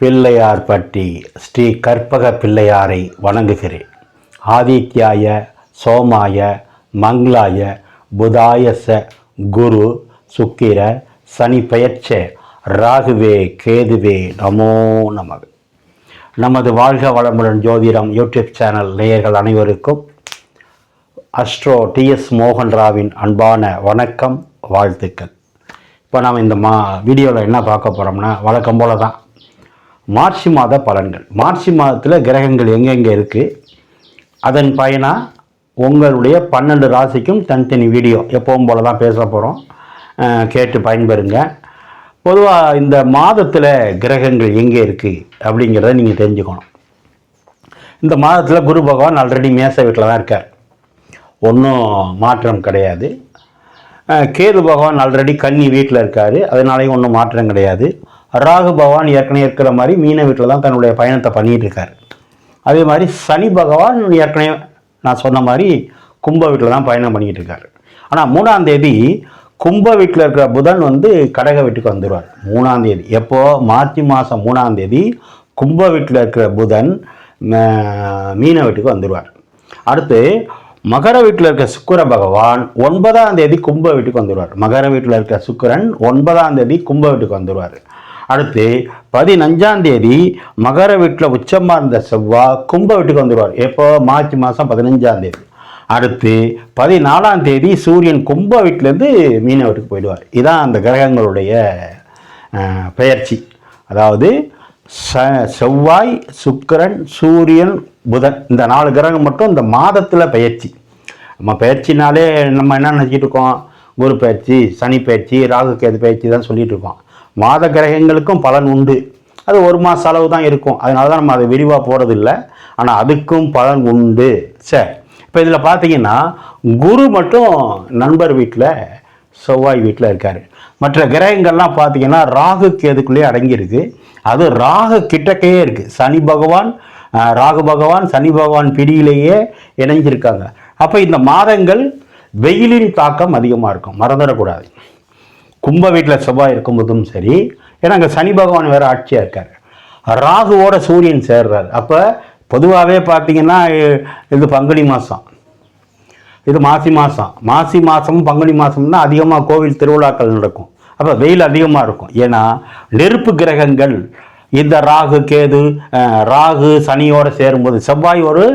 பிள்ளையார்பட்டி ஸ்ரீ கற்பக பிள்ளையாரை வணங்குகிறேன். ஆதித்யாய சோமாய மங்களாய புதாயச குரு சுக்கிர சனி பெயர்ச்ச ராகுவே கேதுவே நமோ நமக. நமது வாழ்க வளமுடன் ஜோதிடம் யூடியூப் சேனல் நேயர்கள் அனைவருக்கும் அஸ்ட்ரோ டிஎஸ் மோகன்ராவின் அன்பான வணக்கம், வாழ்த்துக்கள். இப்போ நாம் இந்த வீடியோவில் என்ன பார்க்க போகிறோம்னா, வழக்கம் போல தான் மார்ச் மாத பலன்கள். மார்ச் மாதத்தில் கிரகங்கள் எங்கெங்கே இருக்குது, அதன் பயனாக உங்களுடைய 12 ராசிக்கும் தனித்தனி வீடியோ எப்பவும் போல தான் பேச போகிறோம். கேட்டு பயன்பெறுங்க. பொதுவாக இந்த மாதத்தில் கிரகங்கள் எங்கே இருக்குது அப்படிங்கிறத நீங்கள் தெரிஞ்சுக்கணும். இந்த மாதத்தில் குரு பகவான் ஆல்ரெடி மேச வீட்டில் தான் இருக்கார், ஒன்றும் மாற்றம் கிடையாது. கேது பகவான் ஆல்ரெடி கன்னி வீட்டில் இருக்கார், அதனாலேயும் ஒன்றும் மாற்றம் கிடையாது. ராகு பகவான் ஏற்கனவே இருக்கிற மாதிரி மீன வீட்டில் தான் தன்னுடைய பயணத்தை பண்ணிகிட்டு இருக்கார். அதே மாதிரி சனி பகவான் ஏற்கனவே நான் சொன்ன மாதிரி கும்ப வீட்டில் தான் பயணம் பண்ணிக்கிட்டு இருக்கார். ஆனால் 3ஆம் தேதி கும்ப வீட்டில் இருக்கிற புதன் கடக வீட்டுக்கு வந்துடுவார். 3ஆம் தேதி எப்போது, மார்ச் மாதம் 3ஆம் தேதி கும்ப வீட்டில் இருக்கிற புதன் மீன வீட்டுக்கு வந்துடுவார். அடுத்து மகர வீட்டில் இருக்க சுக்கிர பகவான் 9ஆம் தேதி கும்ப வீட்டுக்கு வந்துடுவார். மகர வீட்டில் இருக்க சுக்கிரன் 9ஆம் தேதி கும்ப வீட்டுக்கு வந்துடுவார். அடுத்து 15ஆம் தேதி மகர வீட்டில் உச்சமாக இருந்த செவ்வாய் கும்ப வீட்டுக்கு வந்துடுவார். எப்போ, மார்ச் மாதம் 15ஆம் தேதி. அடுத்து 14ஆம் தேதி சூரியன் கும்ப வீட்டிலேருந்து மீன வீட்டுக்கு போயிடுவார். இதுதான் அந்த கிரகங்களுடைய பெயர்ச்சி. அதாவது செவ்வாய், சுக்கிரன், சூரியன், புதன், இந்த 4 கிரகம் மட்டும் இந்த மாதத்தில் பெயர்ச்சி. நம்ம பெயர்ச்சினாலே நம்ம என்ன நினச்சிட்டு இருக்கோம், குரு பெயர்ச்சி, சனி பெயர்ச்சி, ராகு கேது பெயர்ச்சி தான் சொல்லிட்டு இருக்கோம். மாத கிரகங்களுக்கும் பலன் உண்டு. அது 1 மாத அளவு தான் இருக்கும், அதனால தான் நம்ம அதை விரிவாக போகிறதில்லை. ஆனால் அதுக்கும் பலன் உண்டு. சரி, இப்போ இதில் பார்த்தீங்கன்னா குரு மட்டும் நண்பர் வீட்டில், செவ்வாய் வீட்டில் இருக்கார். மற்ற கிரகங்கள்லாம் பார்த்தீங்கன்னா ராகு கேதுக்குள்ளேயே அடங்கியிருக்கு. அது ராகு கிட்டக்கையே இருக்குது. சனி பகவான், ராகு பகவான், சனி பகவான் பிடியிலேயே இணைஞ்சிருக்காங்க. அப்போ இந்த மாதங்கள் வெயிலின் தாக்கம் அதிகமாக இருக்கும், மறந்துடக்கூடாது. கும்ப வீட்டில் செவ்வாய் இருக்கும்போதும் சரி, ஏன்னா அங்கே சனி பகவான் வேறு ஆட்சியாக இருக்கார். ராகுவோட சூரியன் சேர்றார். அப்போ பொதுவாகவே பார்த்தீங்கன்னா இது பங்குனி மாதம், இது மாசி மாதம். மாசி மாதமும் பங்குனி மாதம் தான் அதிகமாக கோவில் திருவிழாக்கள் நடக்கும். அப்போ வெயில் அதிகமாக இருக்கும். ஏன்னா நெருப்பு கிரகங்கள் இந்த ராகு கேது, ராகு சனியோடு சேரும்போது, செவ்வாய் ஒரு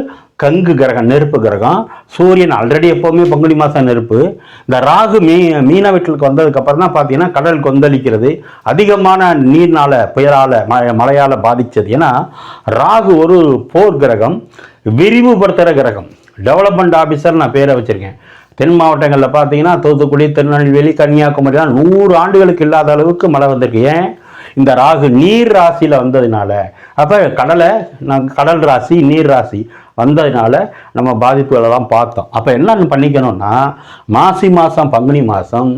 கங்கு கிரகம், நெருப்பு கிரகம். சூரியன் ஆல்ரெடி எப்போவுமே பங்குனி மாதம் நெருப்பு. இந்த ராகு மீன வீட்டுக்கு வந்ததுக்கப்புறம் தான் பார்த்தீங்கன்னா கடல் கொந்தளிக்கிறது, அதிகமான நீர்னால், புயலால், மழையால் பாதித்தது. ஏன்னா ராகு ஒரு போர் கிரகம், விரிவுபடுத்துகிற கிரகம், டெவலப்மெண்ட் ஆஃபீஸர் நான் பேரை வச்சுருக்கேன். தென் மாவட்டங்களில் பார்த்தீங்கன்னா தூத்துக்குடி, திருநெல்வேலி, கன்னியாகுமரி தான் 100 ஆண்டுகளுக்கு இல்லாத அளவுக்கு மழை வந்திருக்கு. ஏன், இந்த ராகு நீர் ராசியில் வந்ததுனால. அப்போ கடல் ராசி, நீர் ராசி வந்ததுனால நம்ம பாதிப்புகளெல்லாம் பார்த்தோம். அப்போ என்னென்னு பண்ணிக்கணும்னா, மாசி மாதம் பங்குனி மாதம்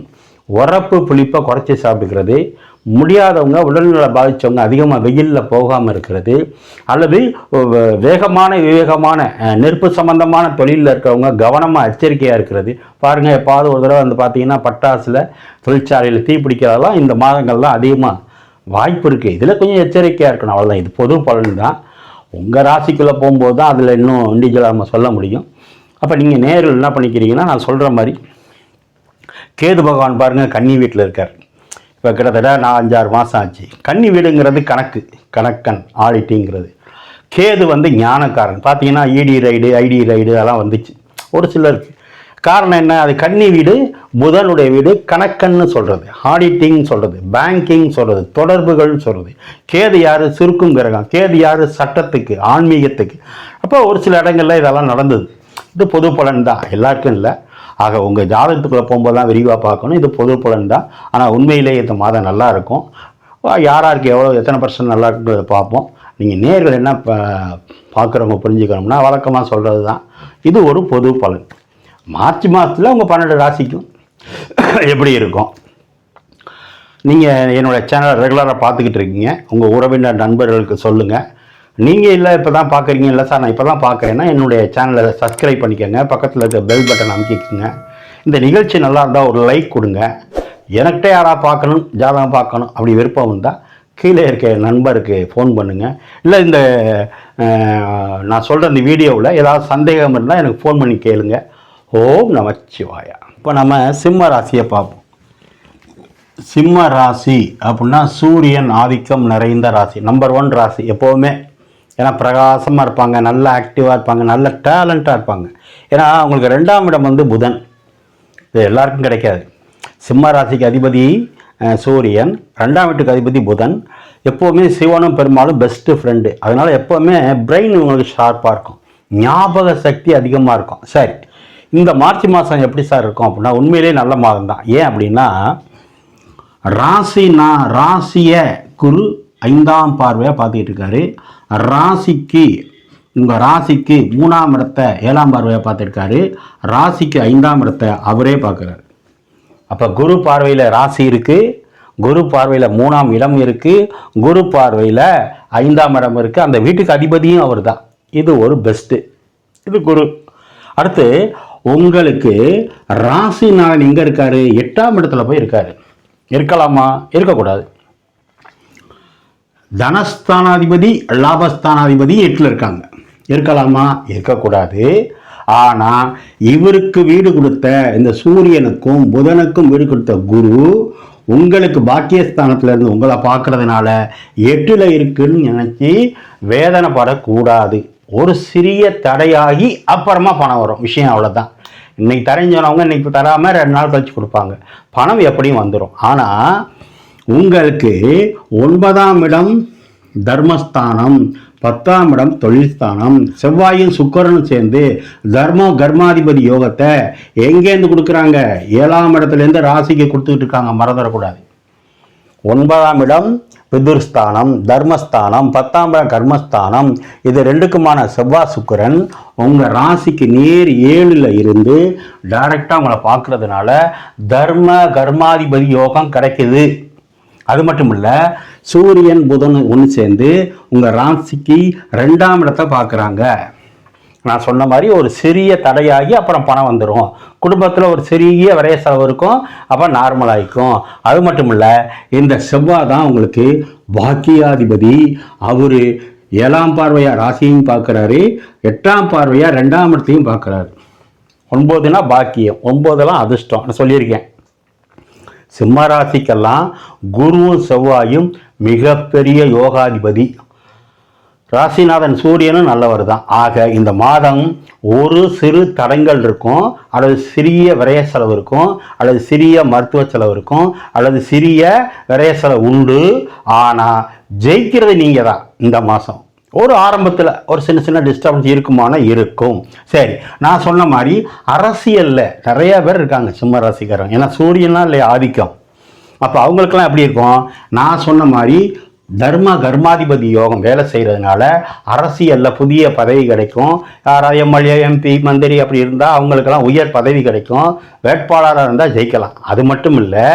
உரப்பு புளிப்பை குறைச்சி சாப்பிட்டுக்கிறது, முடியாதவங்க, உடல்நல பாதித்தவங்க அதிகமாக வெயிலில் போகாமல் இருக்கிறது, அல்லது விவேகமான நெருப்பு சம்பந்தமான தொழிலில் இருக்கிறவங்க கவனமாக எச்சரிக்கையாக இருக்கிறது. பாருங்கள், எப்பாவது ஒரு தடவை பார்த்தீங்கன்னா பட்டாசில், தொழிற்சாலையில் தீப்பிடிக்கிறதெல்லாம் இந்த மாதங்கள்லாம் அதிகமாக வாய்ப்பு இருக்குது. இதில் கொஞ்சம் எச்சரிக்கையாக இருக்கணும், அவ்வளோதான். இது பொது பலன் தான். உங்கள் ராசிக்குள்ளே போகும்போது தான் அதில் இன்னும் இண்டிவிஜுவலாக நம்ம சொல்ல முடியும். அப்போ நீங்கள் நேரில் என்ன பண்ணிக்கிறீங்கன்னா, நான் சொல்கிற மாதிரி கேது பகவான் பாருங்கள் கன்னி வீட்டில் இருக்கார். இப்போ கிட்டத்தட்ட 4-5-6 மாதம் ஆச்சு. கன்னி வீடுங்கிறது கணக்கன், ஆடிட்டிங்கிறது. கேது ஞானக்காரன். பார்த்தீங்கன்னா இடி ரைடு, ஐடி ரைடு அதெல்லாம் வந்துச்சு ஒரு சிலருக்கு. காரணம் என்ன, அது கன்னி வீடு, புதனுடைய வீடு, கணக்கன்னு சொல்கிறது, ஆடிட்டிங் சொல்கிறது, பேங்கிங் சொல்கிறது, தொடர்புகள் சொல்கிறது. கேது யார், சுருக்கும் கிரகம். கேது யார், சட்டத்துக்கு, ஆன்மீகத்துக்கு. அப்போ ஒரு சில இடங்களில் இதெல்லாம் நடந்தது. இது பொது பலன் தான், எல்லாருக்கும் இல்லை. ஆக உங்கள் ஜாதகத்துக்குள்ளே போகும்போது தான் விரிவாக பார்க்கணும். இது பொது பலன் தான். ஆனால் உண்மையிலேயே இந்த மாதம் நல்லா இருக்கும். யாராருக்கு எத்தனை % நல்லா இருக்குன்றதை பார்ப்போம். நீங்கள் நேர்கள் என்ன பார்க்குறவங்க புரிஞ்சுக்கணும்னா, வழக்கமாக சொல்கிறது தான், இது ஒரு பொது பலன். மார்ச் மாதத்தில் உங்கள் 12 ராசிக்கும் எப்படி இருக்கும். நீங்கள் என்னோடய சேனலை ரெகுலராக பார்த்துக்கிட்டு இருக்கீங்க, உங்கள் உறவினர் நண்பர்களுக்கு சொல்லுங்கள். நீங்கள் இல்லை இப்போ தான் பார்க்குறீங்க, இல்லை சார் நான் இப்போ தான் பார்க்குறேன்னா என்னுடைய சேனலை சப்ஸ்கிரைப் பண்ணிக்கோங்க, பக்கத்தில் இருக்க பெல் பட்டன் அமைக்கிக்கோங்க. இந்த நிகழ்ச்சி நல்லா இருந்தால் ஒரு லைக் கொடுங்க. எனக்கிட்ட யாராவது பார்க்கணும், ஜாதகம் பார்க்கணும் அப்படி விருப்பம் இருந்தால் கீழே இருக்க நண்பருக்கு ஃபோன் பண்ணுங்கள். இல்லை இந்த நான் சொல்கிற இந்த வீடியோவில் ஏதாவது சந்தேகம் இருந்தால் எனக்கு ஃபோன் பண்ணி கேளுங்க. ஓம் நமச்சிவாயா. இப்போ நம்ம சிம்ம ராசியை பார்ப்போம். சிம்ம ராசி அப்படின்னா சூரியன் ஆதிக்கம் நிறைந்த ராசி, நம்பர் 1 ராசி எப்போவுமே. ஏன்னா பிரகாசமாக இருப்பாங்க, நல்ல ஆக்டிவாக இருப்பாங்க, நல்ல டேலண்ட்டாக இருப்பாங்க. ஏன்னா அவங்களுக்கு 2ஆம் இடம் வந்து புதன், இது எல்லாருக்கும் கிடைக்காது. சிம்ம ராசிக்கு அதிபதி சூரியன், 2ஆம் வீட்டுக்கு அதிபதி புதன். எப்போவுமே சிவனும் பெருமாளும் பெஸ்ட்டு ஃப்ரெண்டு. அதனால் எப்போவுமே பிரெயின் உங்களுக்கு ஷார்ப்பாக இருக்கும், ஞாபக சக்தி அதிகமாக இருக்கும். சரி, இந்த மார்ச் மாதம் எப்படி சார் இருக்கும் அப்படின்னா உண்மையிலே நல்ல மாதம் தான். ஏன் அப்படின்னா ராசியை குரு 5ஆம் பார்வையாக பார்த்துக்கிட்டு இருக்காரு. உங்கள் ராசிக்கு 3ஆம் இடத்தை 7ஆம் பார்வையாக பார்த்துருக்காரு. ராசிக்கு 5ஆம் இடத்தை அவரே பார்க்குறாரு. அப்போ குரு பார்வையில் ராசி இருக்குது, குரு பார்வையில் 3ஆம் இடம் இருக்குது, குரு பார்வையில் 5ஆம் இடம் இருக்குது. அந்த வீட்டுக்கு அதிபதியும் அவர் தான். இது ஒரு பெஸ்ட்டு, இது குரு. அடுத்து உங்களுக்கு ராசிநாதன் எங்கே இருக்காரு? 8ஆம் இடத்துல போய் இருக்காரு. இருக்கலாமா? இருக்கக்கூடாது. தனஸ்தானாதிபதி லாபஸ்தானாதிபதி 8ல் இருக்காங்க. இருக்கலாமா? இருக்கக்கூடாது. ஆனால் இவருக்கு வீடு கொடுத்த இந்த சூரியனுக்கும் புதனுக்கும் வீடு கொடுத்த குரு உங்களுக்கு பாக்கியஸ்தானத்தில் இருந்து உங்களை பார்க்கறதுனால 8ல் இருக்குன்னு நினச்சி வேதனைப்படக்கூடாது. ஒரு சிறிய தடையாகி அப்புறமா பணம் வரும், விஷயம் அவ்வளோதான். இன்னைக்கு தரைஞ்சவங்க இன்னைக்கு தராமல் 2 நாள் கழிச்சு கொடுப்பாங்க, பணம் எப்படியும் வந்துடும். ஆனால் உங்களுக்கு 9ஆம் இடம் தர்மஸ்தானம், 10ஆம் இடம் தொழில் ஸ்தானம், செவ்வாயும் சுக்கிரனும் சேர்ந்து கர்மாதிபதி யோகத்தை எங்கேருந்து கொடுக்குறாங்க? 7ஆம் இடத்துலேருந்து ராசிக்கு கொடுத்துக்கிட்டு இருக்காங்க, மறந்துடக்கூடாது. 9ஆம் இடம் பிதுர்ஸ்தானம், தர்மஸ்தானம், 10ஆம் இடம் கர்மஸ்தானம், இது 2க்குமான செவ்வாய் சுக்கிரன் உங்கள் ராசிக்கு நேர் 7ல் இருந்து டைரக்டாக உங்களை பார்க்கறதுனால கர்மாதிபதி யோகம் கிடைக்குது. அது மட்டும் இல்லை, சூரியன் புதன் ஒன்று சேர்ந்து உங்கள் ராசிக்கு 2ஆம் இடத்தை பார்க்குறாங்க. நான் சொன்ன மாதிரி ஒரு சிறிய தடையாகி அப்புறம் பணம் வந்துடும். குடும்பத்தில் ஒரு சிறிய விரைய செலவு இருக்கும், அப்போ நார்மலாகிக்கும். அது மட்டும் இல்லை, இந்த செவ்வாய் தான் உங்களுக்கு பாக்கியாதிபதி. அவர் 7ஆம் பார்வையாக ராசியையும் பார்க்குறாரு, 8ஆம் பார்வையாக 2ஆம் இடத்தையும் பார்க்குறாரு. 9னா பாக்கியம், 9லாம் அதிர்ஷ்டம் நான் சொல்லியிருக்கேன். சிம்ம ராசிக்கெல்லாம் குருவும் செவ்வாயும் மிகப்பெரிய யோகாதிபதி. ராசிநாதன் சூரியனும் நல்லவர் தான். ஆக இந்த மாதம் ஒரு சிறு தடங்கள் இருக்கும், அல்லது சிறிய விரைய செலவு இருக்கும், அல்லது சிறிய மருத்துவ செலவு இருக்கும், அல்லது சிறிய விரைய செலவு உண்டு. ஆனால் ஜெயிக்கிறது நீங்கள் தான். இந்த மாதம் ஒரு ஆரம்பத்தில் ஒரு சின்ன டிஸ்டர்பன்ஸ் இருக்குமான இருக்கும். சரி, நான் சொன்ன மாதிரி அரசியலில் நிறைய பேர் இருக்காங்க சிம்ம ராசிக்காரங்க. ஏன்னா சூரியன்லாம் இல்லையா ஆதிக்கம். அப்போ அவங்களுக்கெல்லாம் எப்படி இருக்கும்? நான் சொன்ன மாதிரி கர்மாதிபதி யோகம் வேலை செய்கிறதுனால அரசியலில் புதிய பதவி கிடைக்கும். யாராவது எம்எல்ஏ எம்பி மந்திரி அப்படி இருந்தால் அவங்களுக்கெல்லாம் உயர் பதவி கிடைக்கும். வேட்பாளராக இருந்தால் ஜெயிக்கலாம். அது மட்டும் இல்லை,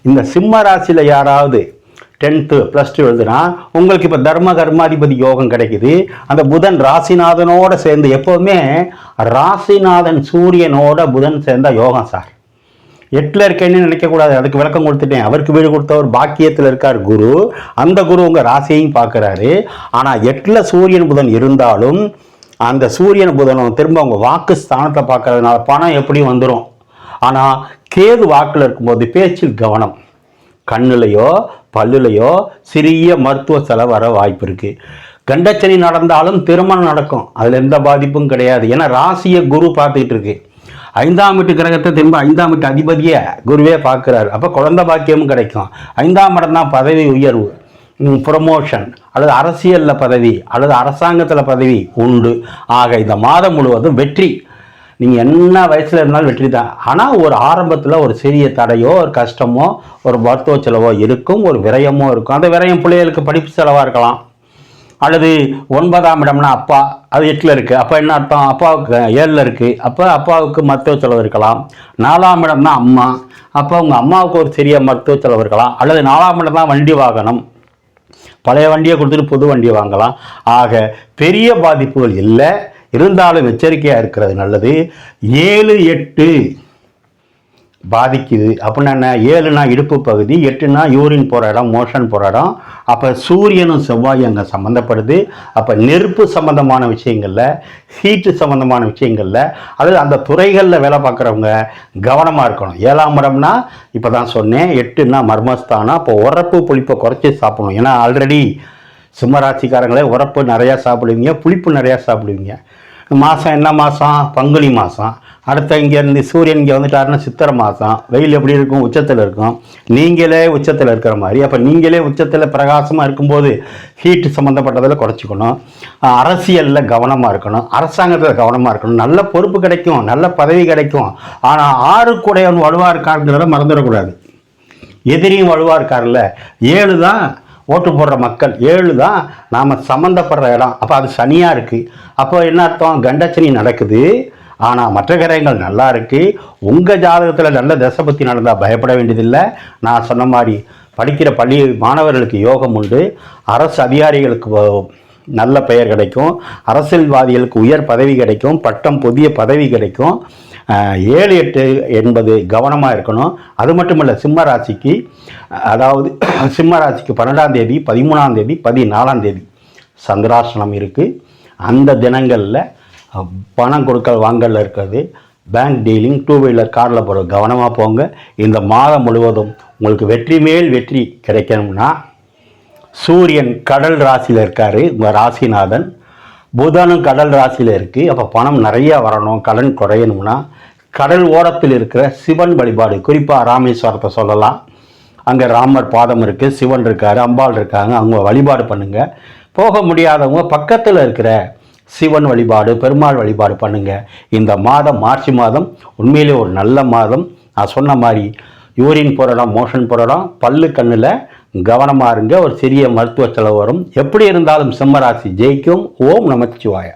இந்த சிம்ம ராசியில் யாராவது 10th +2 எழுதுனா உங்களுக்கு இப்போ கர்மாதிபதி யோகம் கிடைக்குது. அந்த புதன் ராசிநாதனோட சேர்ந்து, எப்போவுமே ராசிநாதன் சூரியனோட புதன் சேர்ந்த யோகம் சார். 8ல் இருக்கேன்னு நினைக்கக்கூடாது, அதுக்கு விளக்கம் கொடுத்துட்டேன். அவருக்கு வீடு கொடுத்தவர் பாக்கியத்தில் இருக்கார் குரு. அந்த குரு உங்கள் ராசியையும் பார்க்குறாரு. ஆனால் 8ல் சூரியன் புதன் இருந்தாலும் அந்த சூரியன் புதனும் திரும்ப அவங்க வாக்கு ஸ்தானத்தை பார்க்கறதுனால பணம் எப்படி வந்துடும். ஆனால் கேது வாக்கில் இருக்கும்போது பேச்சில் கவனம், கண்ணுலையோ பல்லுலையோ சிறிய மருத்துவ செலவு வர வாய்ப்பு இருக்குது. கண்டச்சனி நடந்தாலும் திருமணம் நடக்கும், அதில் எந்த பாதிப்பும் கிடையாது. ஏன்னா ராசியை குரு பார்த்துக்கிட்டு இருக்கு. 5ஆம் வீட்டு கிரகத்தை திரும்ப 5ஆம் வீட்டு அதிபதியை குருவே பார்க்குறாரு. அப்போ குழந்தை பாக்கியமும் கிடைக்கும். 5ஆம் இடம் தான் பதவி உயர்வு, ப்ரொமோஷன், அல்லது அரசியலில் பதவி, அல்லது அரசாங்கத்தில் பதவி உண்டு. ஆக இந்த மாதம் முழுவதும் வெற்றி. நீங்கள் என்ன வயசில் இருந்தாலும் வெற்றி தான். ஆனால் ஒரு ஆரம்பத்தில் ஒரு சிறிய தடையோ ஒரு கஷ்டமோ ஒரு மருத்துவ செலவோ இருக்கும், ஒரு விரயமோ இருக்கும். அந்த விரயம் பிள்ளைகளுக்கு படிப்பு செலவாக இருக்கலாம். அல்லது 9ஆம் இடம்னா அப்பா, அது 8ல் இருக்குது. அப்போ என்ன அர்த்தம்? அப்பாவுக்கு 7ல் இருக்குது. அப்போ அப்பாவுக்கு மருத்துவ செலவு இருக்கலாம். 4ஆம் இடம்னா அம்மா, அப்போ உங்கள் அம்மாவுக்கு ஒரு சிறிய மருத்துவ செலவு இருக்கலாம். அல்லது 4ஆம் இடம் தான் வண்டி வாகனம், பழைய வண்டியை கொடுத்துட்டு புது வண்டியை வாங்கலாம். ஆக பெரிய பாதிப்புகள் இல்லை, இருந்தாலும் எச்சரிக்கையாக இருக்கிறது நல்லது. 7, 8 பாதிக்குது. அப்படின்னா என்ன? 7னா இடுப்பு பகுதி, 8னா யூரின் போகிற இடம், மோஷன் போகிற இடம். அப்போ சூரியனும் செவ்வாயும் அங்கே சம்மந்தப்படுது. அப்போ நெருப்பு சம்மந்தமான விஷயங்களில், ஹீட்டு சம்மந்தமான விஷயங்களில், அதாவது அந்த துறைகளில் வேலை பார்க்குறவங்க கவனமாக இருக்கணும். 7ஆம் இடம்னா இப்போ தான் சொன்னேன், 8னா மர்மஸ்தானம். அப்போ உரப்பு புளிப்பை குறைச்சி சாப்பிடணும். ஏன்னா ஆல்ரெடி சிம்மராசிக்காரங்களே உரப்பு நிறையா சாப்பிடுவீங்க, புளிப்பு நிறையா சாப்பிடுவீங்க. மாதம் என்ன மாதம்? பங்குனி மாதம். அடுத்த இங்கேருந்து சூரியன் இங்கே வந்துட்டாருன்னா சித்திரை மாதம். வெயில் எப்படி இருக்கும்? உச்சத்தில் இருக்கும். நீங்களே உச்சத்தில் இருக்கிற மாதிரி. அப்போ நீங்களே உச்சத்தில் பிரகாசமாக இருக்கும்போது ஹீட்டு சம்மந்தப்பட்டதில் குறைச்சிக்கணும். அரசியலில் கவனமாக இருக்கணும், அரசாங்கத்தில் கவனமாக இருக்கணும். நல்ல பொறுப்பு கிடைக்கும், நல்ல பதவி கிடைக்கும். ஆனால் 6 வலுவாக இருக்காருங்கிறத மறந்துடக்கூடாது. எதிரியும் வலுவாக இருக்கார்ல. 7 தான் ஓட்டு போடுற மக்கள், 7 தான் நாம் சம்மந்தப்படுற இடம். அப்போ அது சனியாக இருக்குது. அப்போ என்ன அர்த்தம்? கண்டச்சனி நடக்குது. ஆனால் மற்ற கிரகங்கள் நல்லா இருக்குது. உங்கள் ஜாதகத்தில் நல்ல தசை பற்றி நடந்தால் பயப்பட வேண்டியதில்லை. நான் சொன்ன மாதிரி படிக்கிற பள்ளி மாணவர்களுக்கு யோகம் உண்டு. அரசு அதிகாரிகளுக்கு நல்ல பெயர் கிடைக்கும். அரசியல்வாதிகளுக்கு உயர் பதவி கிடைக்கும், பட்டம் புதிய பதவி கிடைக்கும். 7, 8 என்பது கவனமாக இருக்கணும். அது மட்டும் இல்லை, சிம்ம ராசிக்கு, அதாவது சிம்ம ராசிக்கு 12ஆம் தேதி, 13ஆம் தேதி, 14ஆம் தேதி சந்திராஷ்டமம் இருக்குது. அந்த தினங்களில் பணம் கொடுக்கல் வாங்கல இருக்கிறது, பேங்க் டீலிங், 2 வீலர் காரில் போகிற கவனமாக போங்க. இந்த மாதம் முழுவதும் உங்களுக்கு வெற்றி மேல் வெற்றி கிடைக்கணும்னா, சூரியன் கடல் ராசியில் இருக்கார், உங்கள் ராசிநாதன். புதனும் கடல் ராசியில் இருக்குது. அப்போ பணம் நிறையா வரணும், கடன் குறையணும்னா கடல் ஓரத்தில் இருக்கிற சிவன் வழிபாடு, குறிப்பாக ராமேஸ்வரத்தை சொல்லலாம். அங்கே ராமர் பாதம் இருக்குது, சிவன் இருக்கார், அம்பாள் இருக்காங்க, அவங்க வழிபாடு பண்ணுங்கள். போக முடியாதவங்க பக்கத்தில் இருக்கிற சிவன் வழிபாடு, பெருமாள் வழிபாடு பண்ணுங்கள். இந்த மாதம், மார்ச் மாதம் உண்மையிலே ஒரு நல்ல மாதம். நான் சொன்ன மாதிரி யூரின் போகிற மோஷன் போகிற பல்லு கண்ணில் கவனமாக இருங்க. ஒரு சிறிய மருத்துவ செலவு வரும். எப்படி இருந்தாலும் சிம்மராசி ஜெயிக்கும். ஓம் நமச்சிவாய.